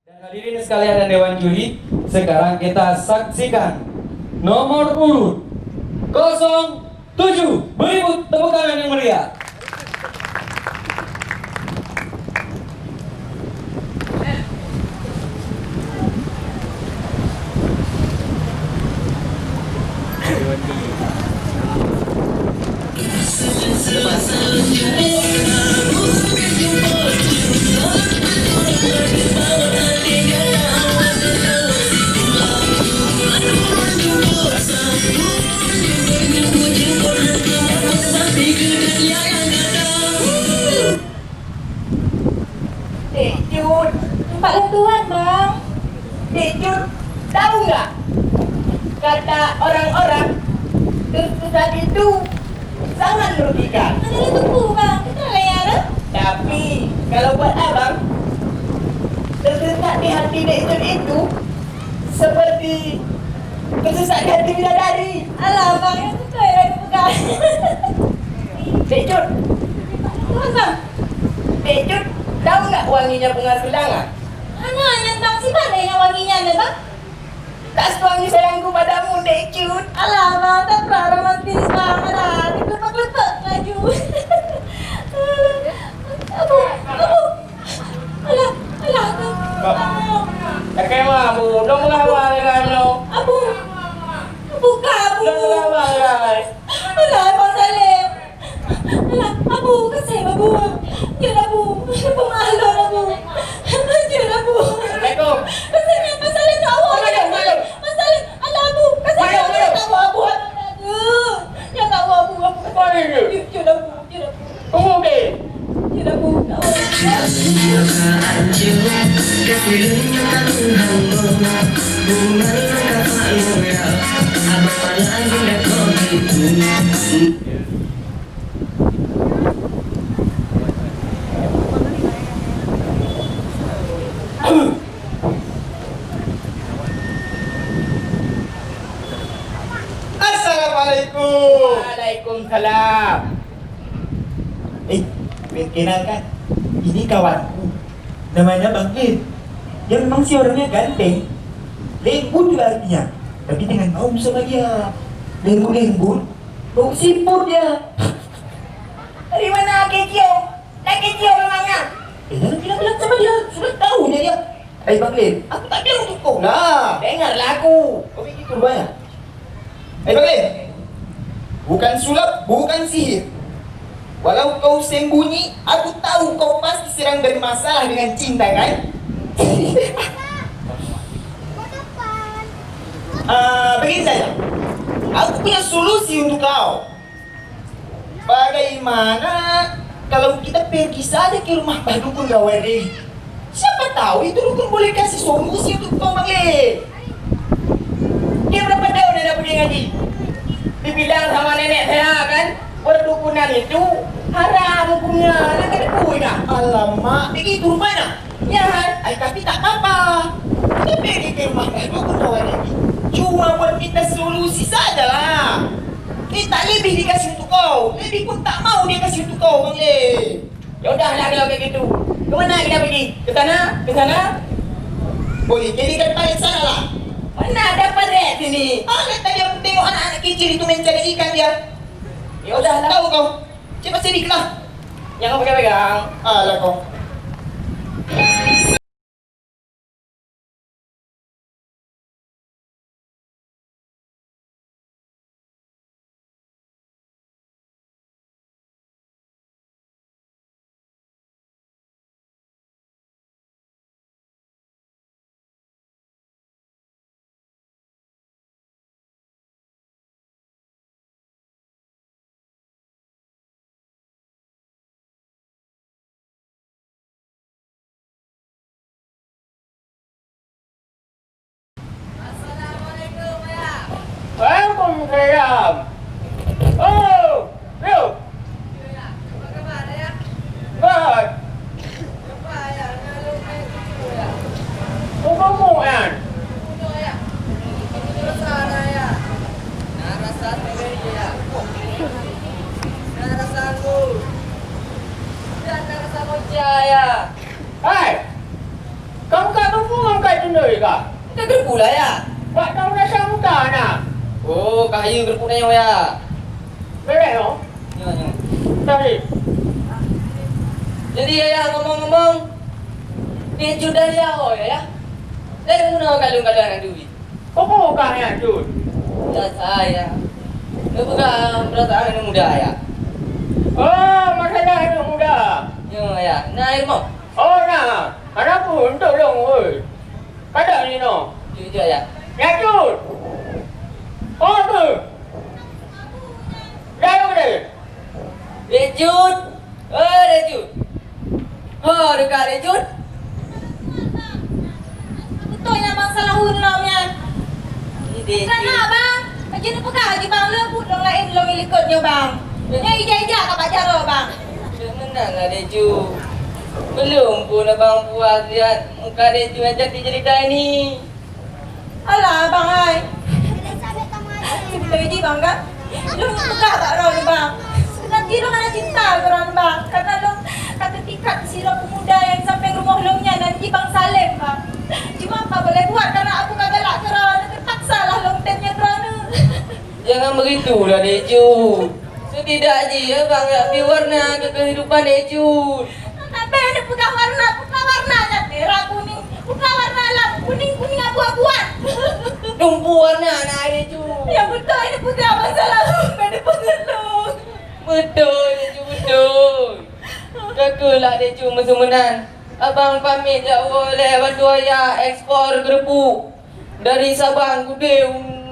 Dan hadirin sekalian dan Dewan Juri, sekarang kita saksikan nomor urut 07. Beri tepuk tangan yang meriah. Dek Jud, Pak Tuhan bang. Dek Jud, tahu nggak? Kata orang-orang, tersesat itu sangat merugikan. Ada itu bang, kita layar. Tapi kalau buat abang, tersesat di hati Dek Jud itu seperti tersesat di hati bidadari. Alah bang, itu tuh yang bukan. Dek Jud, Tuhan bang, Dek Jud, tahu nggak wanginya bunga sedangan? hanya bang si mana yang wanginya nih bang? Tak sewangi sayangku padamu, Dek Jud. Alah bang, tak pernah romantis bang. Alah, dikelepek-lepek laju. Abu. Alah, abu. Kakek bu, dong mengawal kamu. Abu kamu. Dong mengawal. Alah, Bang Salim. Alah, Abu, kasih Abu. Ya Abu, pemahalan Abu. Ya Abu. Assalamualaikum. Kasih Bang Salim tahu. Bang Salim, alah Abu, kasih tahu Abu. Aduh. Ya tahu Abu. Apa ini? Ya Abu. Kamu okey? Ya Abu. Assalamualaikum. Waalaikumsalam. Perkenalkan, ini kawanku. Namanya Bang Lin. Dia memang sih orangnya ganteng. Lembut juga artinya. Tapi dengan mau sama dia. Lembut-lembut. Bau siput dia. Dari mana Kekio? Kekio memangnya? Jangan bilang-bilang sama dia. Sudah tahu dia. Bang Lin, aku tak bilang untuk kau. Nah, dengarlah aku. Kau begitu banyak. Bang Lin, bukan sulap, bukan sihir. Walau kau sembunyi, aku tahu kau pasti sedang bermasalah dengan cinta, kan? Begini saja. Aku punya solusi untuk kau. Bagaimana kalau kita pergi saja ke rumah Pak Dukun Gawari? Siapa tahu itu Dukun boleh kasih solusi untuk kau, Bang Le. Dia berapa tahun ada pergi ngaji? Dibilang sama nenek saya kan, perdukunan itu haram hukumnya, nak ada kuih. Alamak, begitu rupanya. Ya, tapi tak apa-apa. Kita pergi ke rumah Dukun Gawari. Cuma buat kita solusi sajalah. Kita lebih dikasih untuk kau, lebih pun tak mau dia kasih untuk kau, Bang Le. Ya udahlah kalau kayak gitu. Kemana kita pergi? Ke sana? Ke sana? Boleh, jadikan paling sana lah. Mana ada paret sini? Tadi aku tengok anak-anak kecil itu mencari ikan dia. Ya udah, tahu kau. Cepat sedikitlah. Jangan pegang-pegang. Alah kau. Waalaikumsalam. Oh, yuk. Baik. Umuman. Hai, kamu kak tunggu Benar ke? Kita gerpu lah ya. Buat tahu rasa muka nak. Oh, kayu gerpu na yun ya. Beres no? Nyo. Tapi, Jadi ya ngomong-ngomong, dia sudah ya oh ya. Saya muna kalung-kalungan duit. kau bukan yang tu. Ya saya. Lu bukan perasaan yang muda ya. Oh, masalah itu muda. Yo ya. Nah, ilmu. Oh, nah. Anak pun tolong, oi. Kadang ni no. Jujur ya. Yang tu. Oh, tu. Dah boleh. Rejut. Oh, Rejut. Oh, dekat Rejut. Betul yang bang Salahun lah yan. Ini Kenapa bang? Macam ni pegah lagi bang. Lembut dong lain long ilikutnya bang. Yang ija-ija kat Pak Jaro bang. Dah menang lah Rejut. Belum pun abang puas lihat muka Rejut yang cantik cerita ini. Alah bang ai. Kita biji bang kan? Long pegah tak raw ni bang. Nanti long ada cinta korang bang. Karena long kata tikat sirap pemuda yang sampai rumah longnya nanti bang Salim bang. Cuma apa boleh buat karena aku kagak galak kerana terpaksa lah long temnya kerana. Jangan begitu lah Rejut. Setidaknya ya bang nak beri warna ke kehidupan Rejut. Tapi ada pegah warna dah merah kuning, pegah warna alam kuning abu-abuan. Tumpu warna nak Rejut. Ya betul ini pegah masalah ada pengelung. Betul Rejut betul. Kakalah Rejut mesumenan. Abang pamit jauh oleh bantu ayah ekspor gerpu dari Sabang ke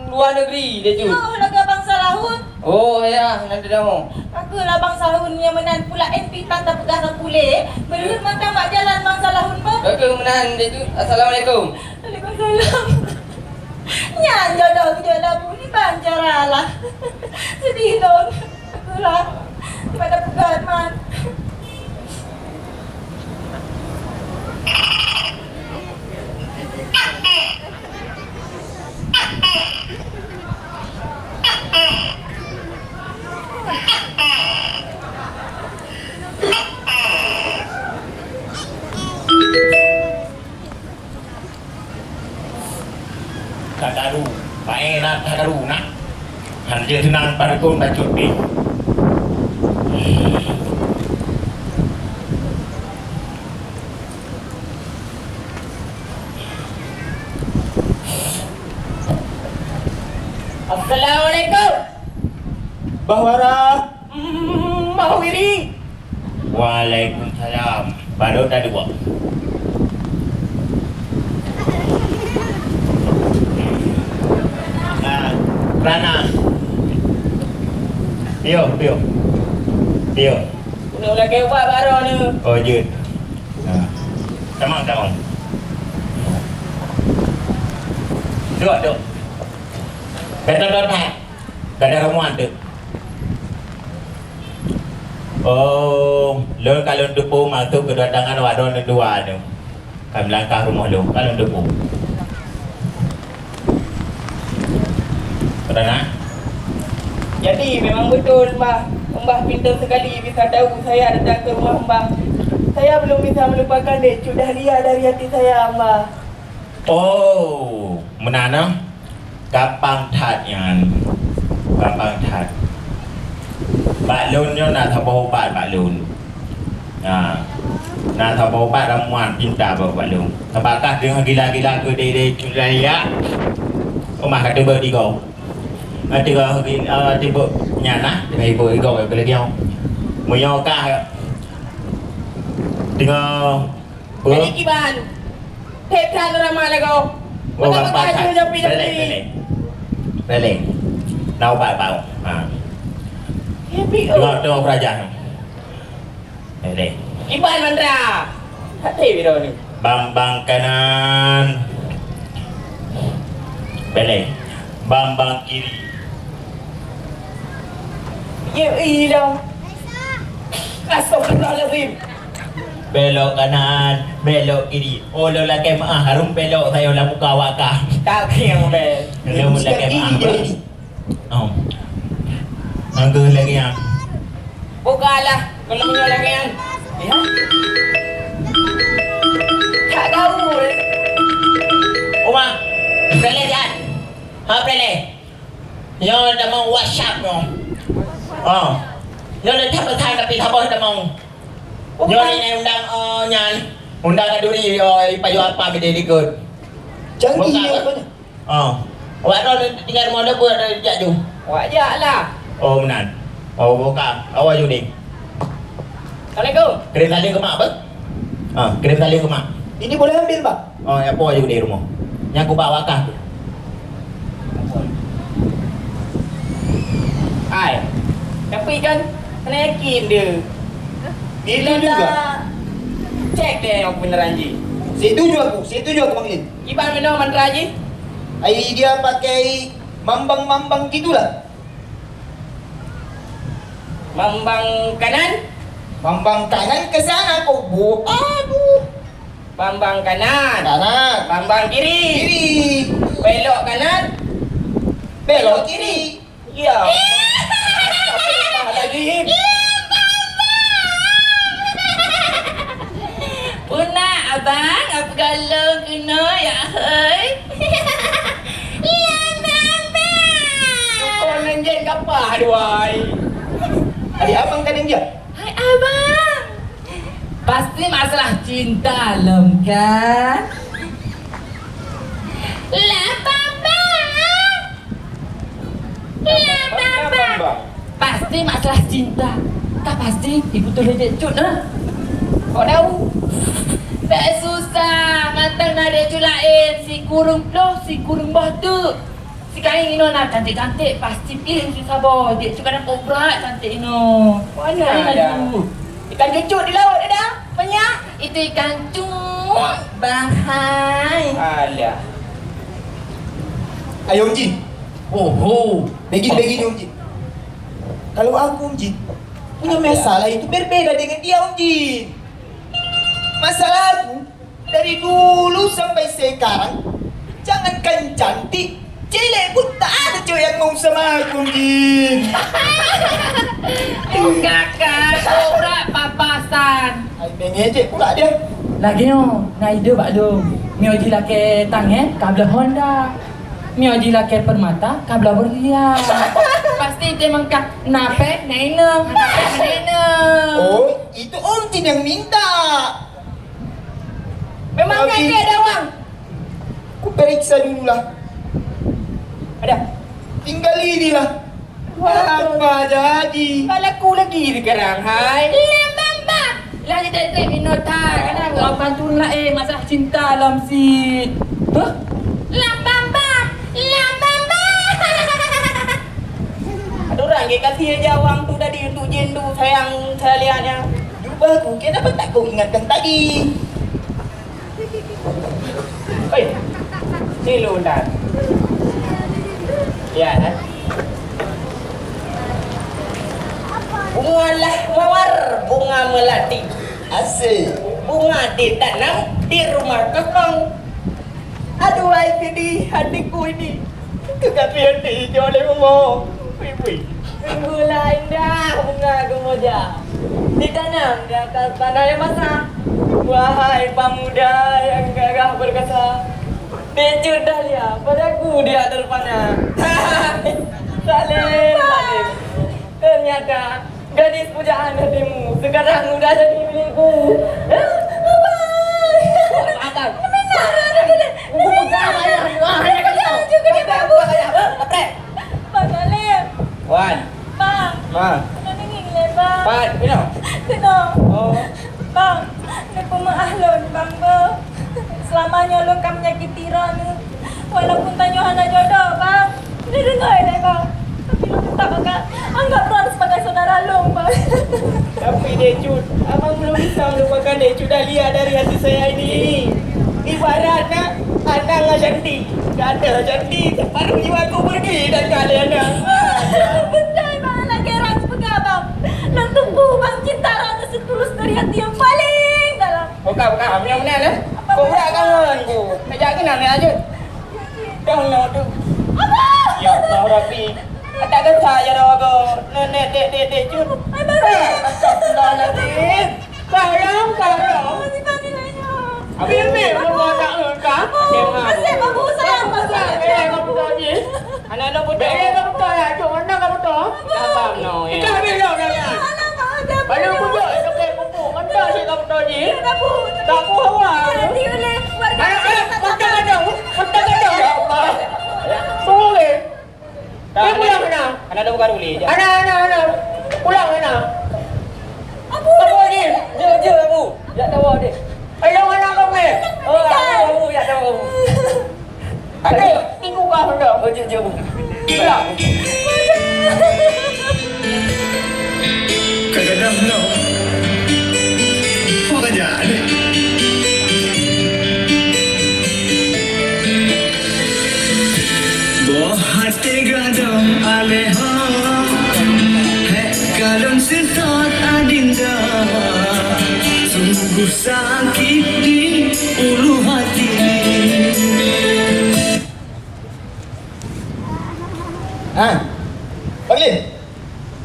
luar negeri Rejut. Oh laga bang Salahun. Oh ya nanti dah mau. Akulah bang Salahun yang menan pula MP tanda pegah sapule. Berhut mata mak jalan bang Salahun bang. Kakak menahan Rejut. Assalamualaikum. Waalaikumsalam. Nyan jodoh jodoh bunyi banjaralah. Sedih dong. Akulah pada pegah man. Tak daru. Baik nak tak daru nak. Harga tenang pada kau bacut ni. Assalamualaikum. Bahwara. Mahwiri. Waalaikumsalam. Baru tadi buat. Rana. Pio. Nak lagi buat baru ni. Oh, je. Tamam. Duduk. Betul. Tak ada ramuan tu. Oh, lo kalau depu masuk kedatangan wadon dua tu. Kami langkah rumah lo kalau depu. Rana. Jadi memang betul Mbah pintar sekali bisa tahu saya datang ke rumah Mbah. Saya belum bisa melupakan Rejut Dahlia dari hati saya Mbah. Oh, menana gampang tat yan. Gampang tat. Baklun yo nak tahu obat baklun. Nak tahu obat ramuan pintar baklun. Sebabkah dengan gila-gila ke dede Dahlia. Omah kata bertiga. Tiga tiba nyana dengan ibu ego lagi yang menyokah dengan Jadi kiban. Tekan ramai lagi. oh bapak balik nau bạc bào tengok kerajaan balik Kiban mandra. Hati video ni. bambang kanan balik bambang kiri Ya ilah. Astagfirullahalazim. belok kanan belok kiri oh lo lagi mah harum belok saya lah muka wakah Tak kira be. lo lagi mah oh anggur lagi yang Bukalah. Kalau punya lagi yang. Ya. Tak tahu. Apa ni? Yang dah mau WhatsApp mo. Yang dah tak bertahan tapi tak boleh dah mau. Yang ni undang nyan. Undang kaduri paju apa beda ikut. Canggih ni apa ni? Awak dah tinggal rumah dah buat dah jak jom. Wajak lah. Oh benar. Oh buka. Awak judi. Assalamualaikum. Kirim tali ke mak apa? Kirim tali ke mak. Ini boleh ambil bang? Apa aja di rumah. Yang aku bawa kah? Hai. Tapi kan kena yakin dia. Itu juga. Cek deh yang beneran Ji. Saya tuju aku panggil. Iban mana mantra Ji? Dia pakai mambang-mambang gitulah. Mambang kanan, Mambang kanan ke sana kau bu. Aduh. mambang kanan, Kanan. mambang kiri, Kiri. belok kanan, Belok kiri. ya. Lagi. Puna abang, apa galau kena ya hai? Ya Kau nenjen kapah duai. Adik abang kan yang dia. Hai abang. Pasti masalah cinta lem kan? Lah bambang. Lah bambang. Pasti masalah cinta. Tak pasti ibu tu ledek cut nah. Kau tahu? Tak susah. Mantang nak dia cut lain. Si kurung ploh, si kurung batu. Si kain ino nak cantik-cantik. Pasti pilih si sabar. Dia suka nak berat cantik ino. Mana Kain ada? laju. Ikan cucuk di laut ada? Banyak. Itu ikan cut. Bahai. Alah. Ayo Om Jin. Oh. Begini Om Jin. Kalau aku Om Jin punya masalah itu berbeda dengan dia Om Jin. Masalah aku dari dulu sampai sekarang, jangankan cantik, jelek pun tak ada cewek yang mau sama aku Om Jin. Kakak, ora papasan. Ay mengejek pula dia. Lagi no, na ide bak lu. Mio ji lake tangan, kabel Honda. Mio ji lake permata, kabel berlian. Pasti dia mengkak nape nene, nape nene. Oh, itu Om Jin yang minta. Memang Okey. ada uang. Ku periksa dulu lah. Ada. Tinggal inilah. Apa jadi? Kalau aku lagi sekarang, hai. Lembamba. Lah dia tak minota, kadang lawan tu lah masalah cinta dalam si. Huh? Lembamba. Lembamba. Ada orang yang kasih aja uang tu tadi untuk jin tu sayang sekaliannya. Jumpa aku, kenapa tak kau ingatkan tadi? Oi. Ni lu dah. Ya, ha. Bunga lah mawar, bunga melati. Asyik. Bunga ditanam di rumah kosong. Aduhai sedih hatiku ini. Tetapi hati hijau oleh mama. Wih. Sungguhlah indah bunga kemoja. Ditanam di atas tanah yang basah. Wahai pemuda yang gagah perkasa. Decut dahlia padaku dia terpana. Salim. Ternyata gadis pujaan hatimu sekarang udah jadi milikku. Abang. Aku pegang ayah. Juga dia bagus. Bang Salim. Wan. Bang. Ma. Kena ningin bang. Pat, you know. Kena. Oh. Bang, ni pemahlon bang bo. Selamanya lu kan menyakiti Ranu. Walaupun tanya anak jodoh bang. Dia dengar tak bang. Tapi lu tetap agak anggap Ran sebagai saudara lu bang. Tapi Decut, abang belum bisa melupakan Decut Dahlia dari hati saya ini. Ibaratnya anak nggak jadi, nggak ada jadi. Separuh jiwaku pergi dan kalian dah. Betul bang, lagi Ran sebagai bang. Lan tumbuh bang cinta Ran setulus dari hati yang paling dalam. Buka, yang mana dah? Kau berak kangen ku. Nak jaga nak ni aja. Jangan tu. Apa? Ya Allah Rabbi. Tak ada saya dah aku. Nenek Decut. Astagfirullahaladzim. Sayang. Masih tadi nanya. Habis-habis, lu tak lengkap. Asyik bagus sayang bang. Kamu tak Anak bukan uli. Anak. Pulang anak. Abu Apa ni? Je kamu. Ya tahu dia. Ayo anak kamu. Oh, kamu ya tahu kamu. Ada minggu kau hendak. Oh, je. Pulang. Kadang-kadang no. Apa aja ada. बहुत gadam aleha hai kalon sitat adinda sungguh sakit di ulu hati. Bang Lin,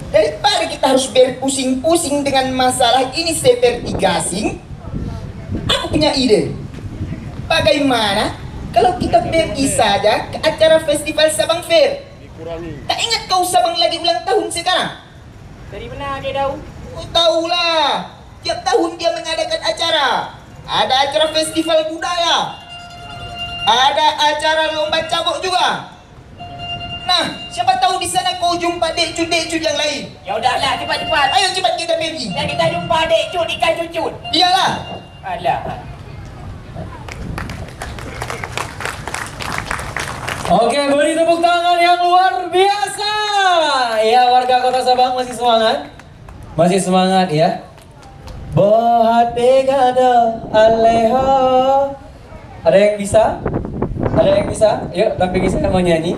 daripada kita harus berpusing-pusing dengan masalah ini seperti gasing, aku punya ide. Bagaimana kalau kita pergi saja ke acara festival Sabang Fair? Tak ingat kau Sabang lagi ulang tahun sekarang? Dari mana dia tahu? Kau tahulah, tiap tahun dia mengadakan acara. Ada acara festival budaya, ada acara lomba cabut juga. Nah, siapa tahu di sana kau jumpa dekcut yang lain. Ya udahlah, cepat-cepat. Ayo cepat kita pergi. Dan kita jumpa adik cut ikan cucut. Iyalah. Alah. Oke, beri tepuk tangan yang luar biasa. Ya, warga Kota Sabang masih semangat? Masih semangat ya? Bohate gada aleha. Ada yang bisa? Ada yang bisa? Yuk, dampingi saya mau nyanyi.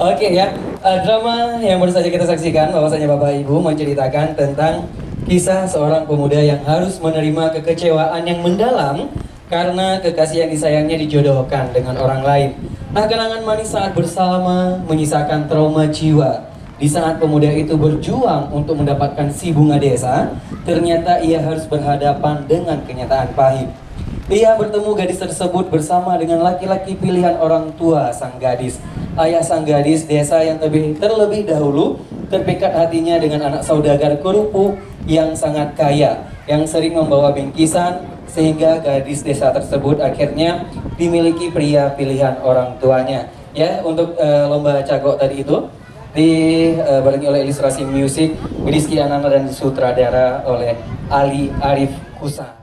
Oke ya, drama yang baru saja kita saksikan bahwasanya Bapak Ibu menceritakan tentang kisah seorang pemuda yang harus menerima kekecewaan yang mendalam karena kekasih yang disayangnya dijodohkan dengan orang lain. Nah, kenangan manis saat bersama menyisakan trauma jiwa. Di saat pemuda itu berjuang untuk mendapatkan si bunga desa, ternyata ia harus berhadapan dengan kenyataan pahit. Ia bertemu gadis tersebut bersama dengan laki-laki pilihan orang tua sang gadis. Ayah sang gadis desa yang terlebih dahulu terpikat hatinya dengan anak saudagar kerupuk yang sangat kaya, yang sering membawa bingkisan, sehingga gadis desa tersebut akhirnya dimiliki pria pilihan orang tuanya. Ya, untuk lomba cagok tadi itu dibarengi oleh ilustrasi musik Rizky Ananda dan sutradara oleh Ali Arif Kusa.